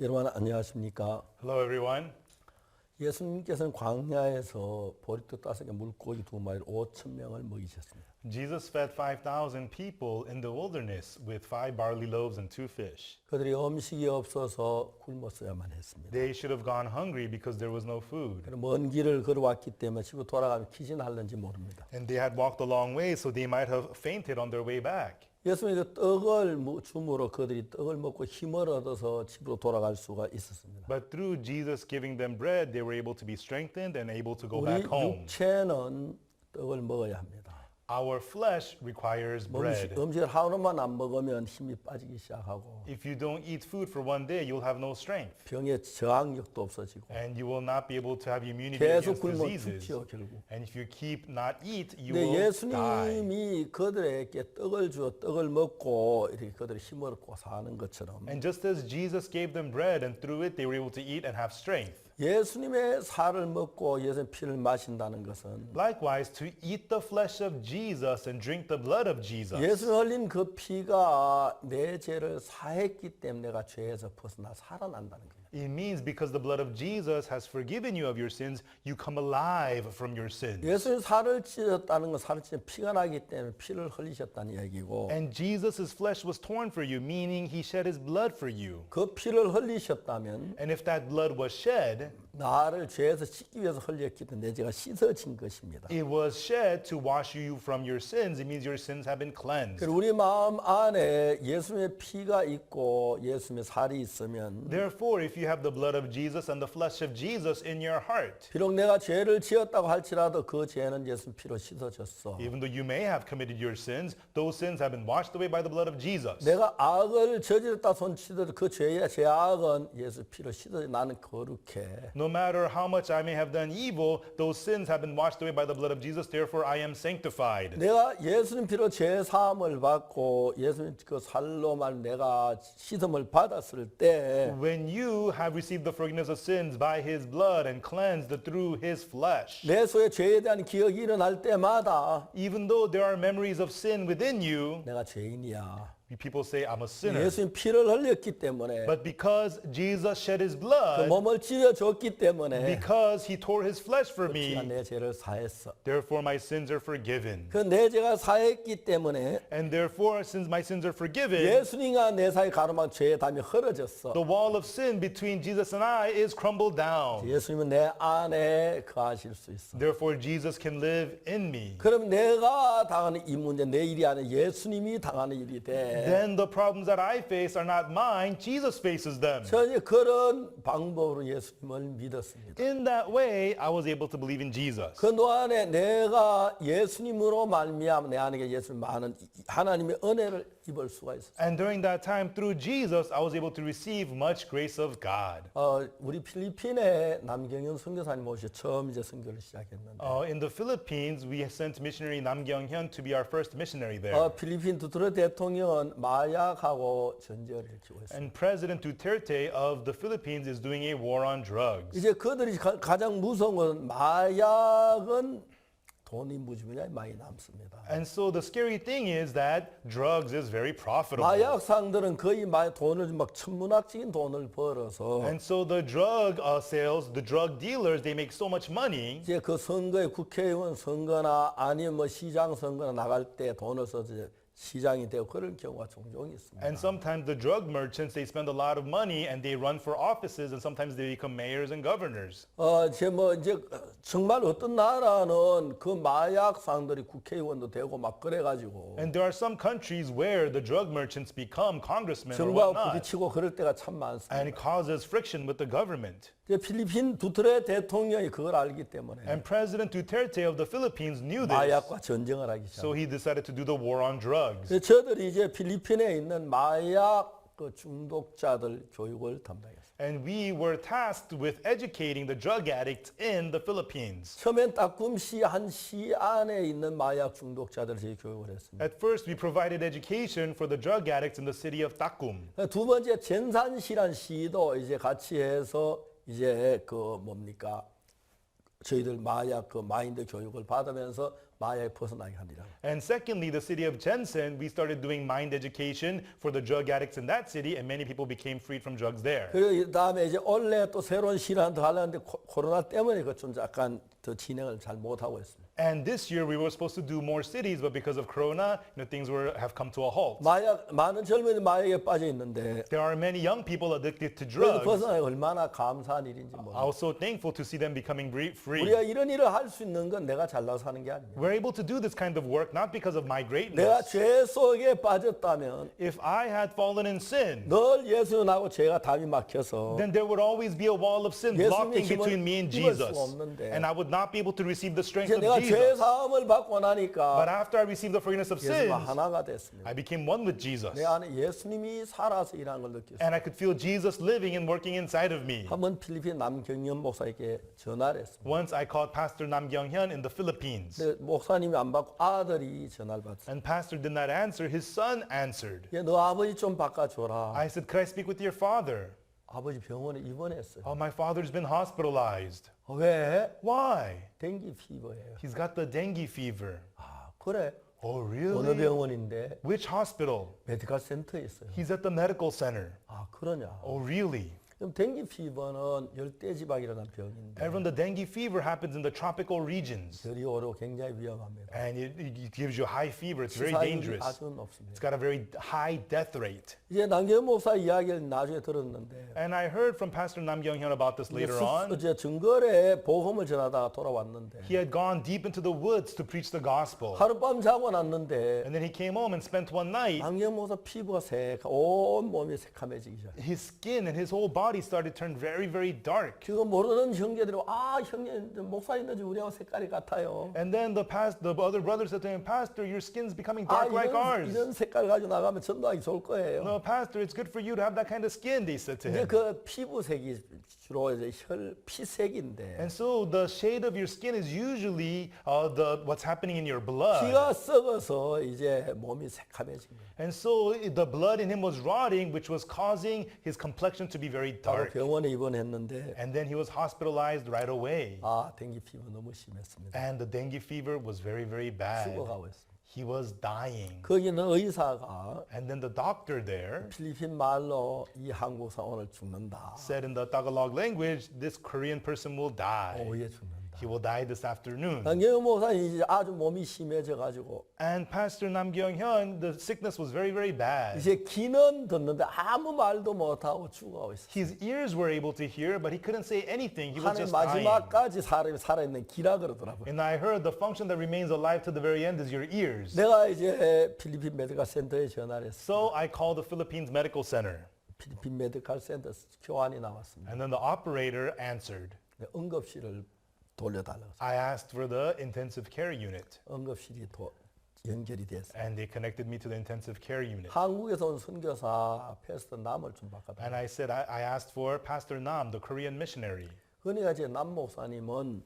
여러분 안녕하십니까? Hello, everyone. 예수님께서는 광야에서 보리떡 5개 물고기 2마리를 5,000명을 먹이셨습니다. Jesus fed 5,000 people in the wilderness with 5 barley loaves and 2 fish. 그들이 음식이 없어서 굶었어야만 했습니다. They should have gone hungry because there was no food. 먼 길을 걸어왔기 때문에 집으로 돌아가면 기진할는지 모릅니다. And they had walked a long way, so they might have fainted on their way back. 예수님이 떡을 줌으로 그들이 떡을 먹고 힘을 얻어서 집으로 돌아갈 수가 있었습니다. But through Jesus giving them bread, they were able to be strengthened and able to go 우리 back home. 육체는 떡을 먹어야 합니다. Our flesh requires bread. 음식을 하루만 안 먹으면 힘이 빠지기 시작하고 If you don't eat food for one day, you'll have no strength. 병의 저항력도 없어지고 And you will not be able to have immunity 계속 against 굶어 diseases. 죽지요 결국. And if you keep not eat, you 근데 will die. 예수님이 그들에게 떡을 주어 떡을 먹고 이렇게 그들의 힘을 얻고 사는 것처럼 And just as Jesus gave them bread and through it they were able to eat and have strength. 예수님의 살을 먹고 예수님의 피를 마신다는 것은 Likewise, to eat the flesh of Jesus and drink the blood of Jesus. 예수님 흘린 그 피가 내 죄를 사했기 때문에 내가 죄에서 벗어나 살아난다는 거예요. It means because the blood of Jesus has forgiven you of your sins, you come alive from your sins. 예수님 살을 찢었다는 건 살을 찢은 피가 나기 때문에 피를 흘리셨다는 얘기고 And Jesus' flesh was torn for you, meaning he shed his blood for you. 그 피를 흘리셨다면 And if that blood was shed, 나를 죄에서 씻기 위해서 흘렸기 때문에 내 죄가 씻어진 것입니다. it was shed to wash you from your sins. It means your sins have been cleansed. 그리고 우리 마음 안에 예수님의 피가 있고 예수님의 살이 있으면 Therefore, if you have the blood of Jesus and the flesh of Jesus in your heart, 비록 내가 죄를 지었다고 할지라도 그 죄는 예수님 피로 씻어졌어. even though you may have committed your sins, those sins have been washed away by the blood of Jesus. 내가 악을 저질렀다 손치더라도 그 죄의 죄악은 예수 피로 씻어져 나는 거룩해. No matter how much I may have done evil, those sins have been washed away by the blood of Jesus. Therefore, I am sanctified. 내가 예수님 피로 죄 사함을 받고 예수님 그 살로만 내가 씻음을 받았을 때 When you have received the forgiveness of sins by His blood and cleansed through His flesh, 내 소의 죄에 대한 기억이 일어날 때마다 even though there are memories of sin within you, 내가 죄인이야. people say, I'm a sinner. 예수님 피를 흘렸기 때문에 But because Jesus shed His 그 blood, 몸을 찢어줬기 때문에 because He tore His flesh for 피가 me, 내 죄를 사했어. therefore my sins are forgiven. 그 내 죄가 사했기 때문에 And therefore, since my sins are forgiven, 예수님과 내 사이 가로막 죄의 담이 흐려졌어. the wall of sin between Jesus and I is crumbled down. 예수님은 내 안에 거하실 수 있어. Therefore, Jesus can live in me. 그럼 내가 당하는 이 문제 내 일이 아니라 예수님이 당하는 일이 돼. Then the problems that I face are not mine, Jesus faces them. 전혀 그런 방법으로 예수님을 믿었습니다. In that way, I was able to believe in Jesus. 그 동안에 내가 예수님으로 말미암아 내 안에 예수님 많은 하나님의 은혜를 입을 수가 있었어요. And during that time, through Jesus, I was able to receive much grace of God. 우리 필리핀에 남경현 선교사님 오셔 처음 이제 선교를 시작했는데 In the Philippines, we sent missionary Nam Kyung-hyun to be our first missionary there. 필리핀 두테르테 대통령은 마약하고 전쟁을 일으키고 있어요. And President Duterte of the Philippines is doing a war on drugs. 이제 그들이 가장 무서운 건 마약은 돈이 무지무지하게 많이 남습니다. And so the scary thing is that drugs is very profitable. 마약상들은 거의 돈을 막 천문학적인 돈을 벌어서 And so the drug sales, the drug dealers, they make so much money. 이제 그 선거에 국회의원 선거나 아니면 뭐 시장 선거나 나갈 때 돈을 써서 이제 시장이 되고 그런 경우가 종종 있습니다. And sometimes the drug merchants, they spend a lot of money and they run for offices and sometimes they become mayors and governors. 이제 정말 어떤 나라는 그 마약상들이 국회의원도 되고 막 그래가지고 And there are some countries where the drug merchants become congressmen or 정부와 whatnot. 부딪히고 그럴 때가 참 And 많습니다. it causes friction with the government. 이제 필리핀 두테르테 대통령이 그걸 알기 때문에 And President Duterte of the Philippines knew this. 마약과 전쟁을 하기 시작합니다. So he decided to do the war on drugs. 저들이 이제 필리핀에 있는 마약 중독자들 교육을 담당했어요. And we were tasked with educating the drug addicts in the Philippines. 처음엔 따꿈시 한 시 안에 있는 마약 중독자들 저희 교육을 했습니다. At first, we provided education for the drug addicts in the city of Takum. 두 번째 젠산시란 시도 이제 같이 해서 이제 저희들 마약 마인드 교육을 받으면서 마약에 벗어나게 하리라. And secondly, the city of Jensen, we started doing mind education for the drug addicts in that city, and many people became freed from drugs there. 그리고 다음에 이제 올해 또 새로운 실험 더 하려는데 코로나 때문에 그 좀 약간 더 진행을 잘 못하고 있습니다. And this year we were supposed to do more cities, but because of Corona, things have come to a halt. 많은 젊은이 마약에 빠져 있는데 There are many young people addicted to 그래도 drugs. 벗어나기 얼마나 감사한 일인지 몰라요. I was so thankful to see them becoming free. 우리가 이런 일을 할 수 있는 건 내가 잘나서 하는 게 아니에요. We're able to do this kind of work not because of my 내가 greatness. 죄 속에 빠졌다면 If I had fallen in sin, 늘 예수님하고 죄가 담이 막혀서 then there would always be a wall of sin 예수님의 blocking 힘을 between me and 입을 Jesus. 수가 없는데. And I would not be able to receive the strength 이제 of 내가 죄 Jesus. 사함을 받고 But 나니까 after I received the forgiveness of sins, 예수님과 하나가 됐습니다. I became one with Jesus. 내 안에 예수님이 살아서 일하는 걸 느꼈어요. And I could feel Jesus living and working inside of me. 한번 필리핀 남경현 목사에게 전화를 했습니다. Once I called Pastor Nam Kyung-hyun in the Philippines. 근데 목사님이 안 받고 아들이 전화를 받았어요. And Pastor did not answer. His son answered. 너 아버지 좀 바꿔줘라. I said, could I speak with your father? 아버지 병원에 입원했어요. Oh, my father's been hospitalized. 왜? Why? 댕기 피버예요. He's got the dengue fever. 아, 그래? Oh, 어느 really? 병원인데? Which hospital? 메디컬 센터에 있어요. He's at the medical center. 아, 그러냐? Oh, really? 그럼 댕기 피버는 열대지방이라는 병인데 Everyone, the dengue fever happens in the tropical regions. 열이 오르고 굉장히 위험합니다. And it gives you high fever. It's very 치사율이 dangerous. 아주 It's 높습니다. got a very high death rate. 이제 남경 목사 이야기를 나중에 들었는데 And I heard from Pastor Nam Kyung-hyun about this later on. 이제 증거래 복음을 전하다가 돌아왔는데 He had gone deep into the woods to preach the gospel. 하룻밤 자고 났는데 And then he came home and spent one night. 남경 목사 피부가 온 몸이 새카매지기 시작. His skin and his whole body started to turn very, very dark. 그거 모르는 형제들이 형님 목사님들 우리하고 색깔이 같아요. And then the other brother said to him, Pastor, your skin's becoming dark like ours. 이런 색깔 가지고 나가면 전도하기 좋을 거예요. No, Pastor, it's good for you to have that kind of skin, they said to 이제 him. 그 피부색이 주로 이제 피색인데 And so the shade of your skin is usually what's happening in your blood. 피가 썩어서 이제 몸이 새카매진 거예요. And so the blood in him was rotting, which was causing his complexion to be very 바로 dark. 병원에 입원했는데 And then he was hospitalized right away. 댕기 피부 너무 심했습니다. And the dengue fever was very, very bad. 죽어가고 있어요. He was dying. 거기는 의사가 And then the doctor there 필리핀 말로 이 한국사 오늘 죽는다. said in the Tagalog language, this Korean person will die. 오후에 죽는다. He will die this afternoon. 남경 목사님 이제 아주 몸이 심해져 가지고 And Pastor Nam Kyung-hyun, the sickness was very, very bad. 이제 귀는 듣는데 아무 말도 못하고 죽어가고 있어요. His ears were able to hear, but he couldn't say anything. He was 하나님 just dying. 마지막까지 사람이 살아있는 귀라 그러더라고요. And I heard the function that remains alive to the very end is your ears. 내가 이제 필리핀 메디컬 센터에 전화를 했어요. So I called the Philippines Medical Center. 필리핀 메디컬 센터 교환이 나왔습니다. And then the operator answered. 응급실을 돌려달라고 했어요. I asked for the intensive care unit. 응급실이 연결이 됐어요. And they connected me to the intensive care unit. 한국에서 온 선교사 패스터 남을 좀 바꿔달라고. And I said, I asked for Pastor Nam, the Korean missionary. 그러니까 이제 남 목사님은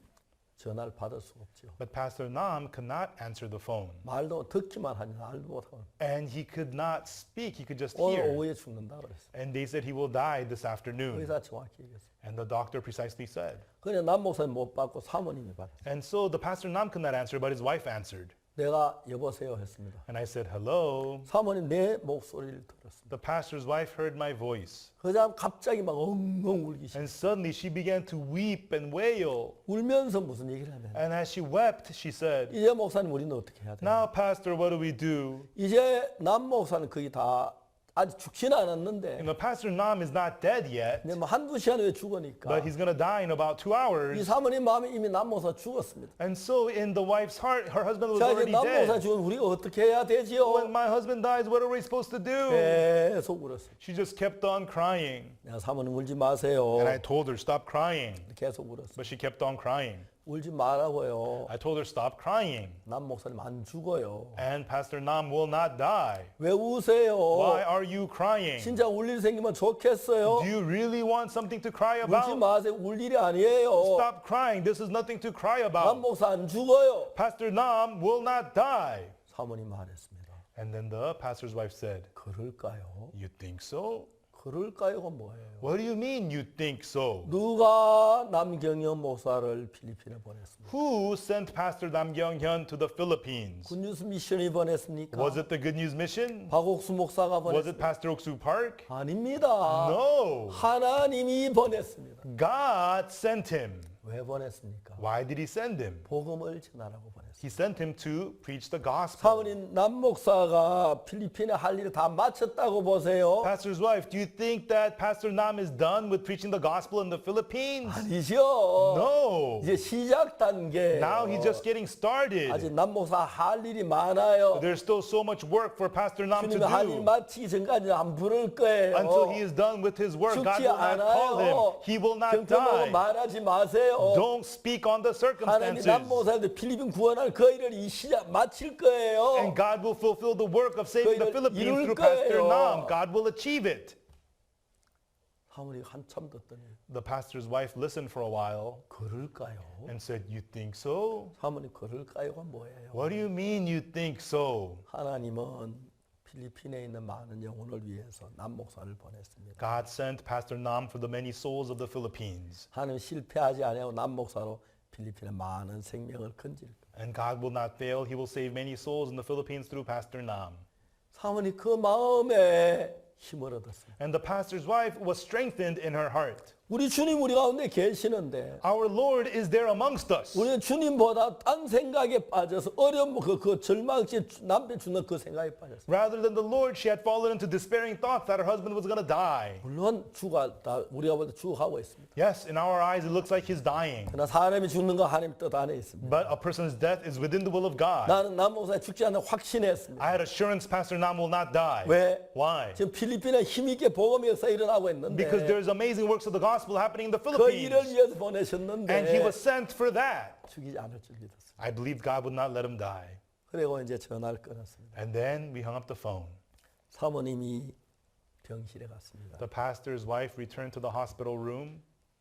전화를 받을 수가 없죠. But Pastor Nam could not answer the phone. 말도 듣기만 하니 말도 못하고 And he could not speak, he could just 오늘 hear. 오후에 죽는다 그랬어요. And they said he will die this afternoon. 의사 정확히 얘기했어요. And the doctor precisely said. 그냥 남 목사님 못 받고 사모님이 받았어요. And so the Pastor Nam could not answer, but his wife answered. 내가 여보세요 했습니다. And I said, hello. 사모님 내 목소리를 들었습니다. The pastor's wife heard my voice. 그 사람 갑자기 막 엉엉 울기 시작. And suddenly she began to weep and wail. 울면서 무슨 얘기를 하면 And as she wept, she said, 이제 목사님 우리는 어떻게 해야 돼? now, Pastor, what do we do? 이제 남 목사는 거의 다 아직 죽지는 않았는데 And the Pastor Nam is not dead yet, 근데 뭐 한두 시간 후에 죽으니까 but he's going to die in about 2 이 hours. 사모님 마음에 이미 남 목사 죽었습니다. And so in the wife's heart, her husband was 자 이제 already 남 목사 dead. 죽으면 우리가 어떻게 해야 되지요? When my husband dies, what are we supposed to do? 계속 울었어요. She just kept on crying. 내가 사모님 울지 마세요. And I told her, stop crying. 계속 울었어요. But she kept on crying. 울지 말라고요. I told her, stop crying. 남 목사님 안 죽어요. And Pastor Nam will not die. 왜 우세요? Why are you crying? 진짜 울 일 생기면 좋겠어요. Do you really want something to cry 울지 about? 마세요. 울 일이 아니에요. Stop crying. This is nothing to cry 남 about. 목사 안 죽어요. Pastor Nam will not die. 사모님 말했습니다. And then the pastor's wife said, 그럴까요? you think so? 그럴까요가 뭐예요? What do you mean you think so? 누가 남경현 목사를 필리핀에 보냈습니까? Who sent Pastor Nam Kyung-hyun to the Philippines? 굿뉴스 미션이 보냈습니까? Was it the Good News Mission? 박옥수 목사가 Was it 보냈습니까? Pastor Oksu Park? 아닙니다. No. 하나님이 보냈습니다. God sent him. 왜 보냈습니까? Why did he send him? 복음을 전하라고 보냈습니다. He sent him to preach the gospel. 사모님 남 목사가 필리핀에 할 일을 다 마쳤다고 보세요? Pastor's wife, do you think that Pastor Nam is done with preaching the gospel in the Philippines? 아니죠. No. 이제 시작 단계. Now he's just getting started. 아직 남 목사 할 일이 많아요. There's still so much work for Pastor Nam to 주님이 할 일 do. 마치기 전까지 안 부를 거예요. Until he is done with his work, God 죽지 will not call him. 않아요. He will not 경험하고 die. 말하지 마세요. Don't speak on the 하나님이 circumstances. 남 목사한테 필리핀 구원할 그 일을 이 시작 마칠 거예요. And God will fulfill the work of saving the 그걸 Philippines 이룰 through Pastor 거예요. Nam. God will achieve it. 사모님 한참 듣더니 The pastor's wife listened for a while 그럴까요? and said, "You think so? 사모님 그럴까요가 뭐예요? What do you mean you think so?" 하나님은 필리핀에 있는 많은 영혼을 위해서 남 목사를 보냈습니다. God sent Pastor Nam for the many souls of the Philippines. 하나님 실패하지 아니하고 남 목사로 필리핀의 많은 생명을 건질 거예요. And God will not fail. He will save many souls in the Philippines through Pastor Nam. 사모님 그 마음에 힘을 얻었어요. And the pastor's wife was strengthened in her heart. 우리 주님 우리 가운데 계시는데 Our Lord is there amongst us. 우리는 주님보다 딴 생각에 빠져서 어려움 그 절망시 남편 죽는 그 생각에 빠졌어요. Rather than the Lord, she had fallen into despairing thoughts that her husband was going to die. 물론 죽었다 우리가 볼 때 죽어가고 있습니다. Yes, in our eyes, it looks like he's dying. 그러나 사람이 죽는 거 하나님 뜻 안에 있습니다. But a person's death is within the will of God. 나는 남 목사 죽지 않는 확신했습니다. I had assurance Pastor Nam will not die. 왜? Why? 지금 필리핀에 힘있게 복음의 역사 일어나고 있는데 Because there's amazing works of the gospel happening in the 그 일을 Philippines. 위해서 And he 보내셨는데 was sent for that. 죽이지 않을 줄 믿었습니다. I believed God would not let him die. 그리고 이제 전화를 끊었습니다. And then we hung up the phone. 사모님이 병실에 갔습니다. The pastor's wife returned to the hospital room.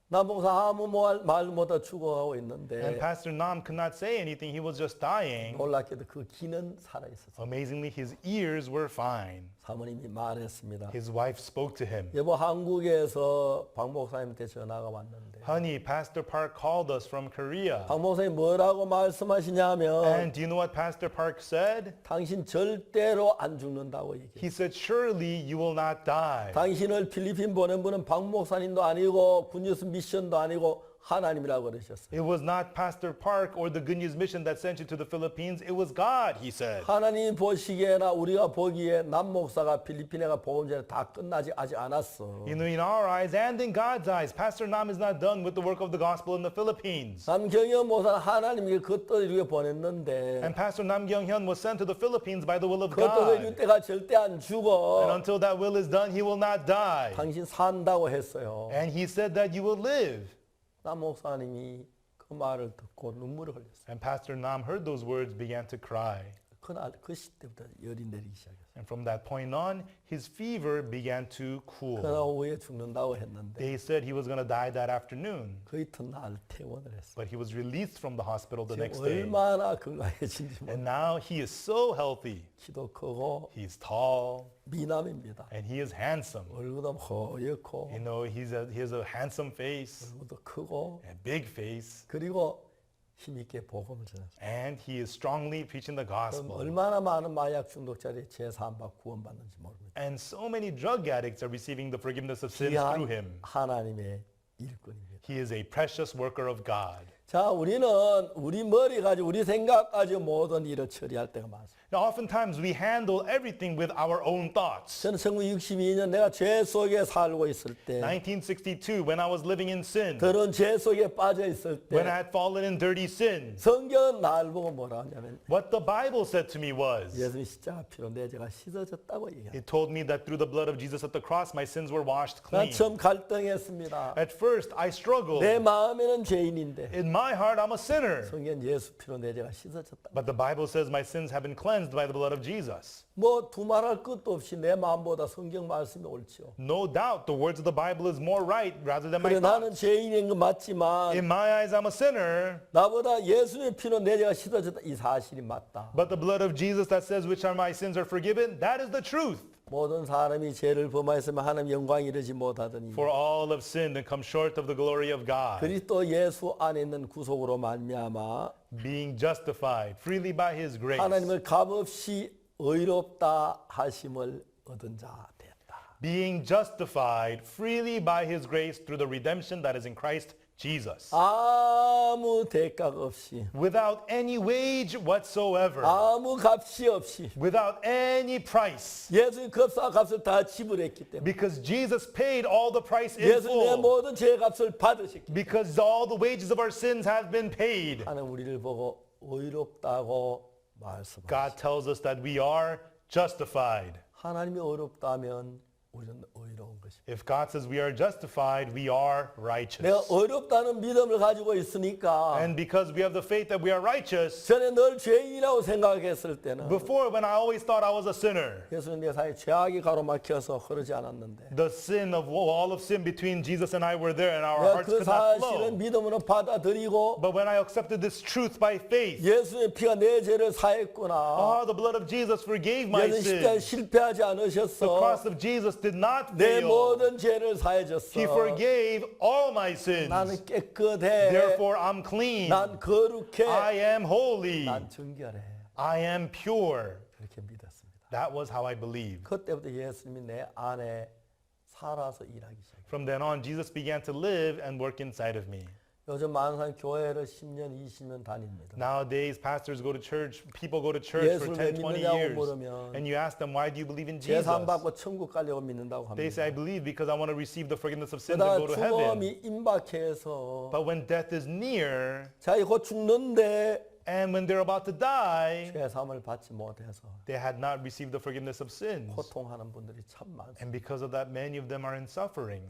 남 목사 아무 말 못하고 죽어가고 And 있는데 Pastor Nam could not say anything. He was just dying. 놀랍게도 그 귀는 살아있었어요. Amazingly, his ears were fine. 사모님이 말했습니다. His wife spoke to him. 여보 한국에서 박 목사님한테 전화가 왔는데 Honey, Pastor Park called us from Korea. 박 목사님 뭐라고 말씀하시냐면 And do you know what Pastor Park said? 당신 절대로 안 죽는다고 얘기해요. He said, surely you will not die. 당신을 필리핀 보낸 분은 박 목사님도 아니고 굿뉴스 미션도 아니고 하나님이라고 그러셨어요. It was not Pastor Park or the Good News Mission that sent you to the Philippines. It was God, he said. 하나님 보시기에나 우리가 보기에 남 목사가 필리핀에가 복음 전에 다 끝나지 아직 않았어. You know, in our eyes and in God's eyes, Pastor Nam is not done with the work of the gospel in the Philippines. 남경현 목사는 하나님이 그 뜻을 위해 보냈는데 And Pastor Nam Kyung-hyun was sent to the Philippines by the will of 그 뜻을 이룰 God. 때가 절대 안 And 죽어. until that will is done, he will not die. 당신 산다고 했어요. And he said that you will live. 남 목사님이 그 말을 듣고 눈물을 흘렸어요. And Pastor Nam heard those words, began to cry. 그날 그 시대부터 열이 내리기 시작했어요. And from that point on, his fever began to 그날 cool. 오후에 죽는다고 했는데 They said he was going to die that afternoon. 그 이튿날 퇴원을 했어요. But he was released from the hospital the 지금 next day. 얼마나 건강해진지 몰라요. And now he is so healthy. 키도 크고 He's tall 미남입니다. and he is handsome. 얼굴도 허옇고 You know, he has a handsome face, 얼굴도 크고 a big face, 그리고 힘있게 복음을 전했어요. and he is strongly preaching the 그럼 gospel. 얼마나 많은 마약 중독자들이 죄사함받고 구원받는지 모릅니다. And so many drug addicts are receiving the forgiveness of sins through 귀한 him. 하나님의 일꾼입니다. He is a precious worker of God. 자, 우리는 우리 머리 가지고 우리 생각 가지고 모든 일을 처리할 때가 많습니다. Now, oftentimes we handle everything with our own thoughts. 저는 1962년 내가 죄 속에 살고 있을 때 1962, when I was living in sin, 더러운 죄 속에 빠져 있을 when 때 I had fallen in dirty sins, 성경은 날 보고 뭐라 하냐면 what the Bible said to me was, 예수님 십자가 피로 내 죄가 씻어졌다고 얘기해요. it told me that through the blood of Jesus at the cross, my sins were washed 난 clean. 처음 갈등했습니다. At first, I struggled. 내 마음에는 죄인인데 In my heart, I'm a sinner. 성경 예수 피로 내 죄가 씻어졌다. But the Bible says my sins have been cleansed by the blood of Jesus. 뭐 두말할 것도 없이 내 마음보다 성경 말씀이 옳지요. No doubt, the words of the Bible is more right rather than my 그래 나는 thoughts. 죄인인 거 맞지만 In my eyes, I'm a sinner. 나보다 예수님의 피로 내 죄가 씻어졌다 이 사실이 맞다. But the blood of Jesus that says which are my sins are forgiven, that is the truth. 모든 사람이 죄를 범하였으면 하나님 영광 이르지 못하더니 For all have sinned and come short of the glory of God, 그리스도 예수 안에 있는 구속으로 말미암아 being justified freely by his grace, 하나님을 값없이 의롭다 하심을 얻은 자 됐다. being justified freely by his grace through the redemption that is in Christ Jesus, 아무 대가가 없이 without any wage whatsoever, 아무 값이 없이 without any price, 예수의 값을 다 지불했기 때문에 because Jesus paid all the price in 예수 내 full, 모든 죄의 값을 받으셨기 때문에 because all the wages of our sins have been paid. 하나님 우리를 보고 의롭다고 말씀합니다. God tells us that we are justified. 하나님이 의롭다면 우리는 의로운 것입니다. If God says we are justified, we are 내가 righteous. 의롭다는 믿음을 가지고 있으니까 And because we have the faith that we are righteous, 전에 늘 죄인이라고 생각했을 때는 before when I always thought I was a sinner, 예수님 내 사이에 죄악이 가로막혀서 흐르지 않았는데 the sin of all of sin between Jesus and I were there and our 내가 hearts 그 could not 사실을 flow. 믿음으로 받아들이고 But when I accepted this truth by faith, 예수의 피가 내 죄를 사했구나. the blood of Jesus forgave my 예수님 십자가에 sins. 실패하지 The 않으셨어. cross of Jesus did not 내 fail. 모든 죄를 사해줬어. He forgave all my sins. 나는 깨끗해. Therefore, I'm clean. 난 거룩해. I am holy. 난 정결해. I am pure. 그렇게 믿었습니다. That was how I believed. 그때부터 예수님이 내 안에 살아서 일하기 시작했어요. From then on, Jesus began to live and work inside of me. 요즘 많은 사람이 교회를 10년, 20년 다닙니다. Nowadays, pastors go to church, people go to church for 예수를 왜 10, 20 믿느냐고 years. 물으면 And you ask them, why do you believe in Jesus? 제산 받고 천국 가려고 믿는다고 They 합니다. say, I believe because I want to receive the forgiveness of sins and 그러다가 go to heaven. 죽음이 임박해서 But when death is near, 자기 곧 죽는데 and when they're about to die, 죄사함을 받지 못해서 they had not received the forgiveness of sins. 고통하는 분들이 참 많습니다. And because of that, many of them are in suffering.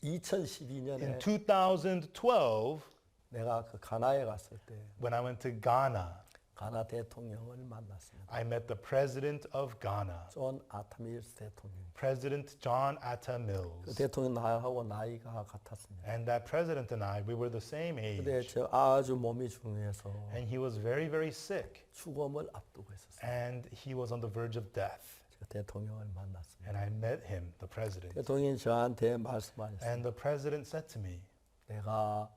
2012년에 In 2012, 내가 그 가나에 갔을 때 when I went to Ghana, 가나 대통령을 만났습니다. I met the president of Ghana, 존 아타밀스 대통령. President John Atta 그 Mills. 대통령 나하고 나이가 같았습니다. And that president and I, we were the same 근데 age. 저 아주 몸이 중해서 And he was very, very sick. 죽음을 앞두고 있었어요. And he was on the verge of death. 제가 대통령을 만났습니다. And I met him, the president. 대통령이 저한테 말씀하셨어요. And the president said to me, 내가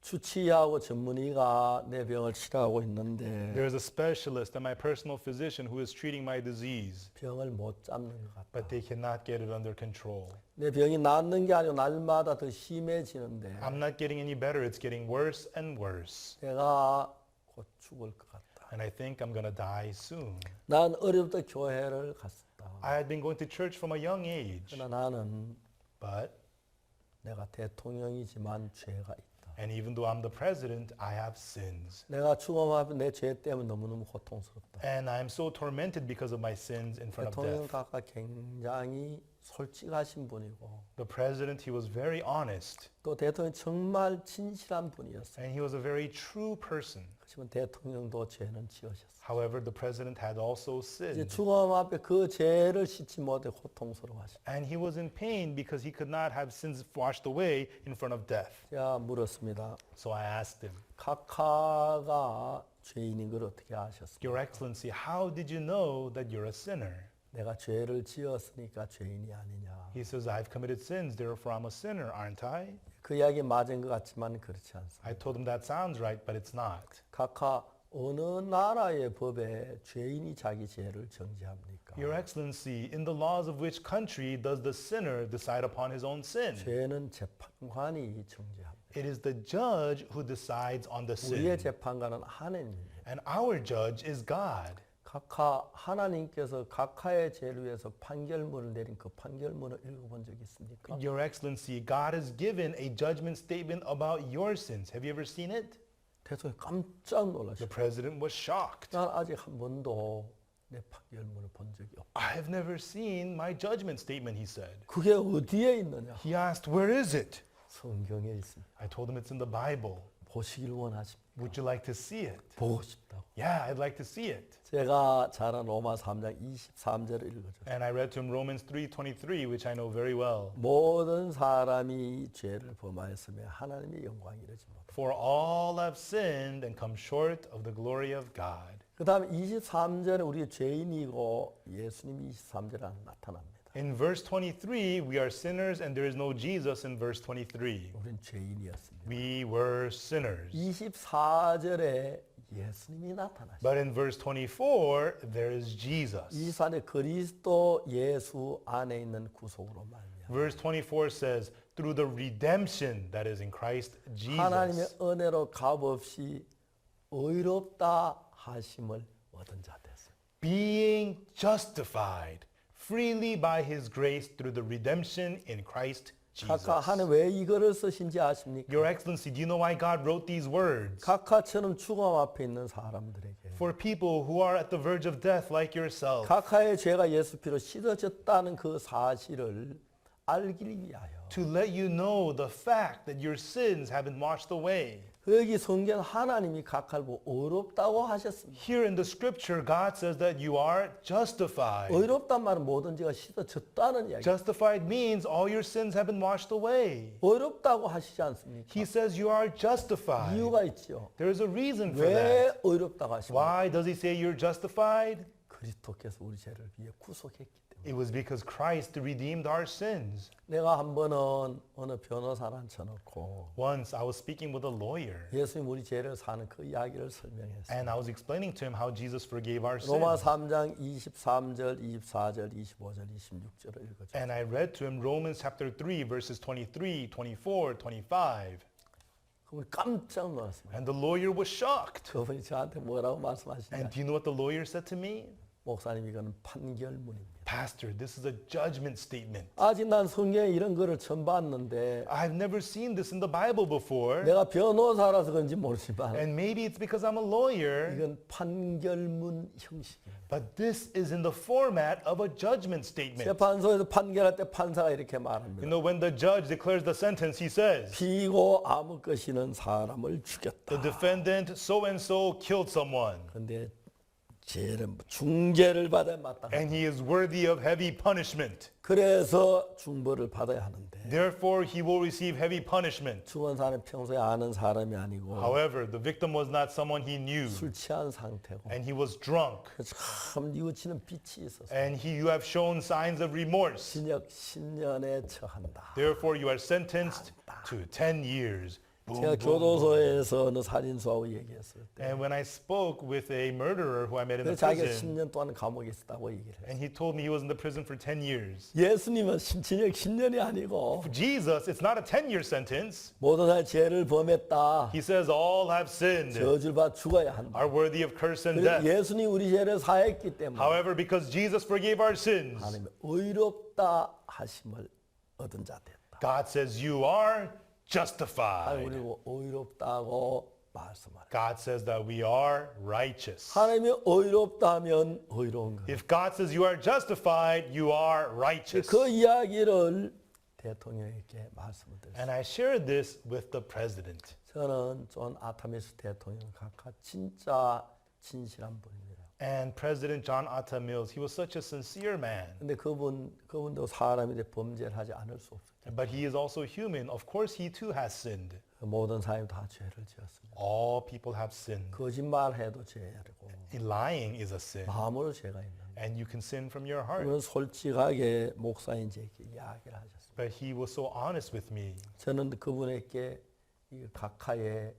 주치의하고 전문의가 내 병을 치료하고 있는데 there's a specialist and my personal physician who is treating my disease, 병을 못 잡는 것 같다. but they cannot get it under control. 내 병이 낫는 게 아니고 날마다 더 심해지는데 I'm not getting any better. It's getting worse and worse. 내가 곧 죽을 것 같다. And I think I'm going to die soon. 난 어려부터 교회를 갔었다. I had been going to church from a young age, 그러나 나는 but, 내가 대통령이지만 죄가 있다. and even though I'm the president, I have sins. 내가 죽음 앞에 내 죄 때문에 너무너무 고통스럽다. And I'm so tormented because of my sins in front of 대통령 death. 각각 굉장히 솔직하신 분이고 The president, he was very honest, 또 대통령이 정말 진실한 분이었어요. and he was a very true person. 그렇지만 대통령도 죄는 지으셨어요. However, the president had also 이제 sinned. 죽음 앞에 그 죄를 씻지 못해 고통스러워하시고 And he was in pain because he could not have sins washed away in front of death. 제가 물었습니다. So I asked him, 카카가 죄인인 걸 어떻게 아셨습니까? Your Excellency, how did you know that you're a sinner? 내가 죄를 지었으니까 죄인이 아니냐. He says, I've committed sins, therefore I'm a sinner, aren't I? 그 이야기 맞은 것 같지만 그렇지 않습니다. I told him that sounds right, but it's not. 카카 어느 나라의 법에 죄인이 자기 죄를 정지합니까? Your Excellency, in the laws of which country does the sinner decide upon his own sin? 죄는 재판관이 정지합니다. It is the judge who decides on the 우리의 sin. 재판관은 하나님입니다. And our judge is God. 카카 하나님께서 카카의 죄를 위해서 판결문을 내린 그 판결문을 읽어본 적 있습니까? Your Excellency, God has given a judgment statement about your sins. Have you ever seen it? 대통령이 깜짝 The 놀라셨어요. president was shocked. 난 아직 한 번도 내 판결문을 본 적이 없다. I've never seen my judgment statement, he said. 그게 어디에 있느냐? He asked, where is it? 성경에 있습니다. I told him it's in the Bible. 보시길 원하십니까? Would you like to see it? 보고 싶다고. Yeah, I'd like to see it. 제가 잘 아는 로마 3장 23절을 읽어줬어요. And I read to him Romans 3:23, which I know very well. 모든 사람이 죄를 범하였으며 하나님의 영광이 이르지 못하고 For all have sinned and come short of the glory of God. 그다음에 23절에 우리 죄인이고 예수님이 23절에 나타납니다. In verse 23, we are sinners and there is no Jesus in verse 23. 우린 죄인이었습니다. We were sinners. 24절에 예수님이 나타나십니다. But in verse 24, there is Jesus. 24절에 그리스도 예수 안에 있는 구속으로 말미암아 Verse 24 says, through the redemption that is in Christ 하나님의 Jesus, 은혜로 값없이 의롭다 하심을 얻은 자 됐어요. being justified freely by his grace through the redemption in Christ Jesus. 각하 하나님 왜 이거를 쓰신지 아십니까? Your Excellency, do you know why God wrote these words? 각하처럼 죽음 앞에 있는 사람들에게 For people who are at the verge of death like yourself. 각하의 죄가 예수 피로 씻어졌다는 그 사실을 알기 위하여 To let you know the fact that your sins have been washed away. 여기 성경 하나님이 각하를 보고 의롭다고 하셨습니다. Here in the scripture, God says that you are justified. 의롭단 말은 모든 죄가 씻어졌다는 이야기. Justified means all your sins have been washed away. 의롭다고 하시지 않습니까? He says you are justified. 이유가 있죠. There is a reason for 왜 that. 의롭다고 하십니까? Why does he say you're justified? 그리스도께서 우리 죄를 위해 구속했기 때문에. It was because Christ redeemed our sins. 내가 한 번은 어느 변호사를 앉혀놓고 Once I was speaking with a lawyer 예수님 우리 죄를 사는 그 이야기를 설명했어요. and I was explaining to him how Jesus forgave our 로마 sins. 3장 23절, 24절, 25절, 26절을 읽어줘. And I read to him Romans chapter 3 verses 23, 24, 25. 그분이 깜짝 놀랐습니다. And the lawyer was shocked. 그분이 저한테 뭐라고 말씀하시냐? And do you know what the lawyer said to me? 목사님 이거는 판결문입니다. Pastor, this is a judgment statement. 아직 난 성경에 이런 거를 처음 봤는데 I've never seen this in the Bible before. 내가 변호사라서 그런지 모르지만 And maybe it's because I'm a lawyer, 이건 판결문 형식이에요. but this is in the format of a judgment statement. 재판소에서 판결할 때 판사가 이렇게 You 말합니다. know, when the judge declares the sentence, he says, 피고 아무 것이는 사람을 죽였다. the defendant so and so killed someone, 근데 죄를 중죄를 받아야 마땅하다. and he is worthy of heavy punishment. 그래서 중벌을 받아야 하는데 Therefore, he will receive heavy punishment. 죽은 사람이 평소에 아는 사람이 아니고 However, the victim was not someone he knew, 술 취한 상태고 and he was drunk, 참 뉘우치는 빛이 있어서 and you have shown signs of remorse. 징역 10년에 처한다. Therefore, you are sentenced to 10 years. Boom, 제가 boom, boom. 교도소에서 어느 살인수하고 얘기했을 때 And when I spoke with a murderer who I met in the 자기가 prison, 10년 동안 감옥에 있었다고 얘기를 해요. and he told me he was in the prison for 10 years. 예수님은 징역 10년이 아니고 For Jesus, it's not a 10-year sentence. 모든 사람이 죄를 범했다. He says all have sinned, 저주를 받아 죽어야 한다. are worthy of curse and 그래서 death. 예수님이 우리 죄를 사했기 때문에 However, because Jesus forgave our sins, 하나님의 의롭다 하심을 얻은 자 됐다. God says you are 하나님 justified. 우리고 의롭다고 말씀하라. God says that we are righteous. 하나님이 의롭다 하면 의로운 거. If God says you are justified, you are righteous. 그 이야기를 대통령에게 말씀을 드렸습니다. And I shared this with the president. 저는 존 아타미스 대통령 각하 진짜 진실한 분입니다. And President John Atta Mills, he was such a sincere man. 근데 그분도 사람인데 범죄를 하지 않을 수 없어요. But he is also human. Of course, he too has sinned. 모든 사람이 다 죄를 지었습니다. All people have sinned. 거짓말해도 죄고 Lying is a sin. 마음으로 죄가 있는. And you can sin from your heart. 그건 솔직하게 목사인지에게 이야기를 하셨습니다. But he was so honest with me. 저는 그분에게 이 각하의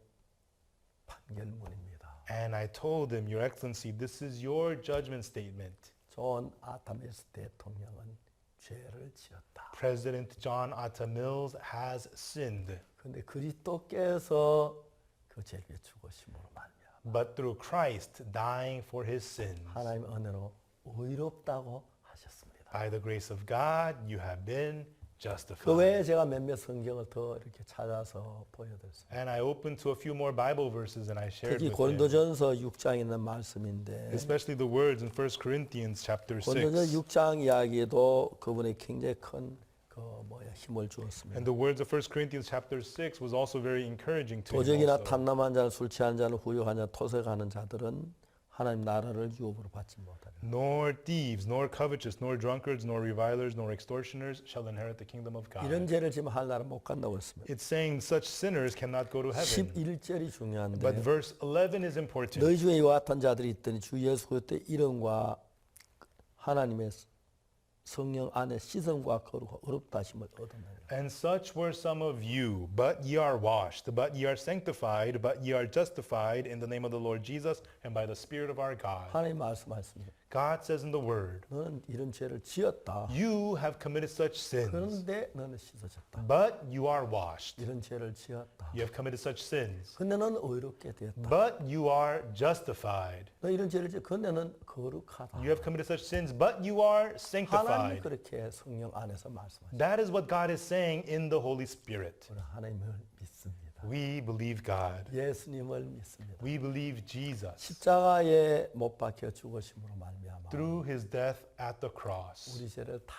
판결문입니다. And I told him, Your Excellency, this is your judgment statement. 존 아타미스 대통령은 죄를 지었다. President John Atta Mills has sinned. 그런데 그리스도께서 그 죄를 위해 죽으심으로 말미암아 But through Christ dying for his sins, 하나님 은혜로 의롭다고 하셨습니다. by the grace of God, you have been justified. 그 외에 제가 몇몇 성경을 더 이렇게 찾아서 보여드렸어요. And I opened to a few more Bible verses and I shared 특히 with him, 고린도전서 6장에 있는 말씀인데 especially the words in 1 Corinthians chapter 6. 고린도전 6장 이야기도 그분의 굉장히 큰 힘을 And 주었습니다. the words of 1 Corinthians chapter 6 was also very encouraging to him. 도적이나 also. 탐람한 자는 술 취한 자는 후욕한 자 토색하는 자들은 하나님 나라를 유업으로 받지 못하리라. Nor thieves, nor covetous, nor drunkards, nor revilers, nor extortioners shall inherit the kingdom of 이런 God. 죄를 지금 하나님 못 간다고 했습니다. It's saying such sinners cannot go to heaven. 11절이 중요한데 But verse 11 is important. 너희 중에 이와 같은 자들이 있더니 주 예수 그리스도의 이름과 하나님의 성령 안에 씻음과 거룩 어렵다심을 얻었느니라. And such were some of you, but ye are washed, but ye are sanctified, but ye are justified in the name of the Lord Jesus and by the Spirit of our God. 하나님 말씀하십니다. God says in the Word, 너는 이런 죄를 지었다. you have committed such sins, 그런데 너는 씻어졌다. but you are washed. 이런 죄를 지었다. You have committed such sins, 근데 너는 의롭게 되었다. but you are justified. 너 이런 죄를 지었. 근데 너는 거룩하다. You have committed such sins, but you are 하나님 sanctified. 그렇게 성령 안에서 말씀하십니다. That is what God is saying in the Holy Spirit. 우리 하나님을 믿습니다. We believe God. 예수님을 믿습니다. We believe Jesus. 십자가에 못 박혀 죽으심으로 말미암아 Through his death at the cross, 우리 죄를 다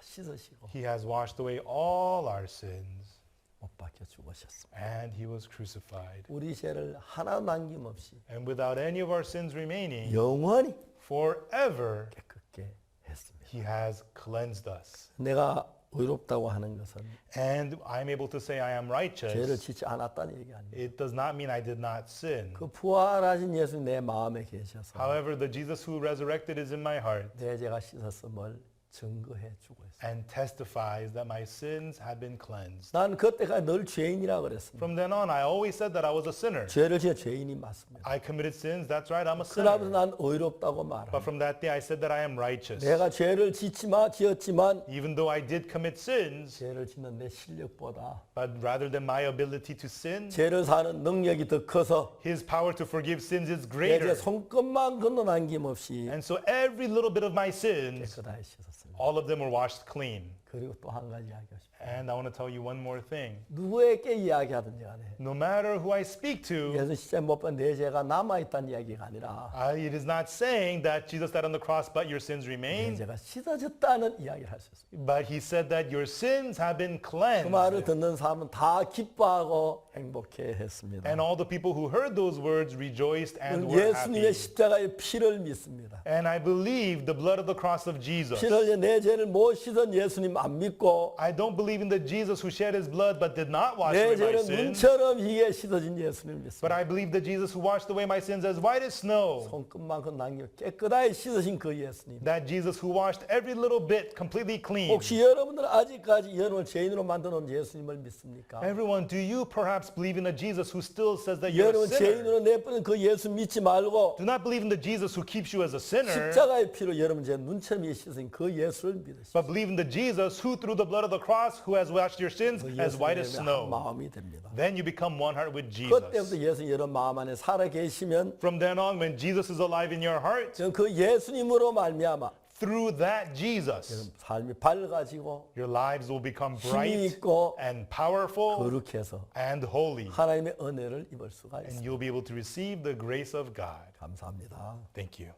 씻으시고 he has washed away all our sins, 못 박혀 죽으셨습니다. and he was crucified. 우리 죄를 하나 남김없이 And without any of our sins remaining, 영원히 forever, 깨끗게 했습니다. he has cleansed us. 내가 의롭다고 하는 것은 And I'm able to say I am 죄를 righteous. 짓지 않았다는 얘기 아닙니다. It does not mean I did not sin. 그 부활하신 예수 내 마음에 계셔서 However, the Jesus who resurrected is in my heart 내 죄가 씻었음을 증거해 주고 있습니다. and testifies that my sins have been cleansed. 난 그때까지 늘 죄인이라고 그랬습니다. From then on, I always said that I was a sinner. 죄를 지어 죄인이 맞습니다. I committed sins, that's right, I'm a 그다음에 sinner. 난 의롭다고 But 말합니다. from that day, I said that I am righteous. 내가 죄를 지었지만 Even though I did commit sins, 죄를 짓는 내 실력보다 but rather than my ability to sin, 죄를 사는 능력이 더 커서 his power to forgive sins is 내 죄 greater. 손끝만 건너 남김없이 And so every little bit of my sins, 깨끗하게 씻었습니다. all of them were washed clean. 그리고 또 한 가지 이야기하고 싶어요. And I want to tell you one more thing. 누구에게 이야기하든지 간에 No matter who I speak to, 예수 십자가에 못 박힌 내 죄가 남아있다는 이야기가 아니라 it is not saying that Jesus died on the cross, but your sins 내 remain. 죄가 씻어졌다는 이야기를 할 수 있습니다. But he said that your sins have been 그 말을 cleansed. 듣는 사람은 다 기뻐하고 행복해 했습니다. And all the people who heard those words rejoiced and were 예수님의 happy. 십자가의 피를 믿습니다. And I believe the blood of the cross of Jesus. 피를 흘려 내 죄를 못 씻은 예수님 안 믿고 I don't believe in the Jesus who shed his blood but did not wash 내 away my 죄를 sins. 눈처럼 희게 씻어진 예수님 But 믿습니다. I believe the Jesus who washed away my sins as white as snow. 손끝만큼 남겨 깨끗하게 씻으신 그 예수님. That Jesus who washed every little bit completely clean. 혹시 여러분들은 아직까지 여러분을 죄인으로 만드는 예수님을 믿습니까? Everyone, do you perhaps believe in a Jesus who still says that you're a 여러분 sinner? 죄인으로 내버린 그 예수 믿지 말고 Do not believe in the Jesus who keeps you as a sinner, 십자가의 피로 여러분 제 눈처럼 씻으신 그 예수를 믿으시오. but believe in the Jesus who through the blood of the cross who has washed your sins 그 as white as 예수님의 한 snow. 마음이 됩니다. Then you become one heart with 그때부터 Jesus. 예수 여러분 마음 안에 살아 계시면 From then on, when Jesus is alive in your heart, 저는 그 예수님으로 말미암아 through that Jesus, 삶이 밝아지고 your lives will become 힘이 bright 있고 and powerful 거룩해서 and holy. 하나님의 은혜를 입을 수가 And 있습니다. you'll be able to receive the grace of God. 감사합니다. Thank you.